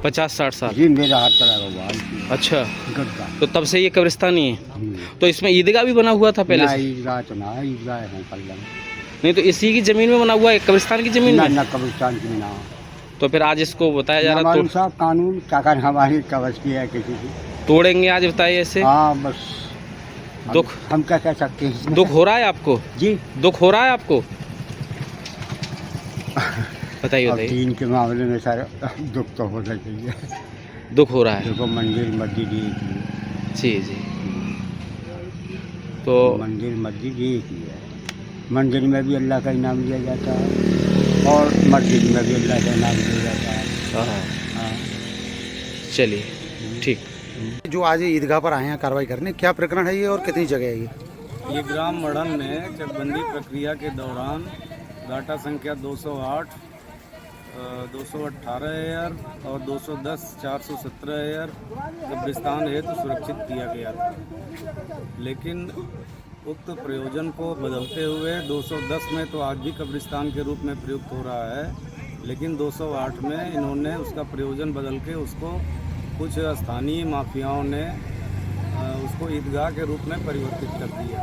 50-60 साल। जी मेरा हाथ पड़ा हुआ है। अच्छा, गद्दा। तो तब से ये कब्रिस्तान ही है। तो इसमें ईदगाह भी बना हुआ था पहले ना से? ईदगाह तो ना है, ईदगाह है पल्ला में। नहीं, तो इसी की जमीन में बना हुआ है, कब्रिस्तान की जमीन ना में? ना कब्रिस्तान की ना। तो फिर आज इसको बताया जा ना रहा मालूम तो साहब कानून क्या कर हमारी कवच की है किसी की। तोड़ेंगे आज, बताइए ऐसे? हाँ बस दुख हम क्या कह सकते हैं इसमें? दुख हो रहा है आपको? जी दुख हो रहा है आपको? बताइए अब बताइए। दीन के मामले में सर दुख तो होना चाहिए। दुख हो रहा है? देखो मंदिर मस्जिद एक ही है। जी जी। तो मंदिर मस्जिद एक ही है। मंदिर में भी अल्लाह का इनाम दिया जाता है और मस्जिद में भी अल्लाह का इनाम दिया जाता है। हाँ, हाँ। चलिए ठीक। जो आज ये ईदगाह पर आए हैं कार्रवाई करने, क्या प्रकरण है ये और कितनी जगह है ये? ये ग्राम मढ़न में चकबंदी प्रक्रिया के दौरान डाटा संख्या 208, 218 एयर और 210 417 एयर कब्रिस्तान हेतु सुरक्षित किया गया था। लेकिन उक्त प्रयोजन को बदलते हुए 210 में तो आज भी कब्रिस्तान के रूप में प्रयुक्त हो रहा है, लेकिन 208 में इन्होंने उसका प्रयोजन बदल के उसको कुछ स्थानीय माफियाओं ने उसको ईदगाह के रूप में परिवर्तित कर दिया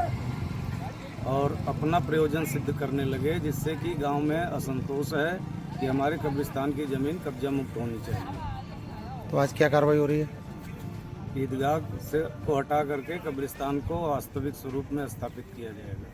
और अपना प्रयोजन सिद्ध करने लगे, जिससे कि गांव में असंतोष है कि हमारे कब्रिस्तान की ज़मीन कब्जा मुक्त होनी चाहिए। तो आज क्या कार्रवाई हो रही है? ईदगाह से को हटा करके कब्रिस्तान को वास्तविक स्वरूप में स्थापित किया जाएगा।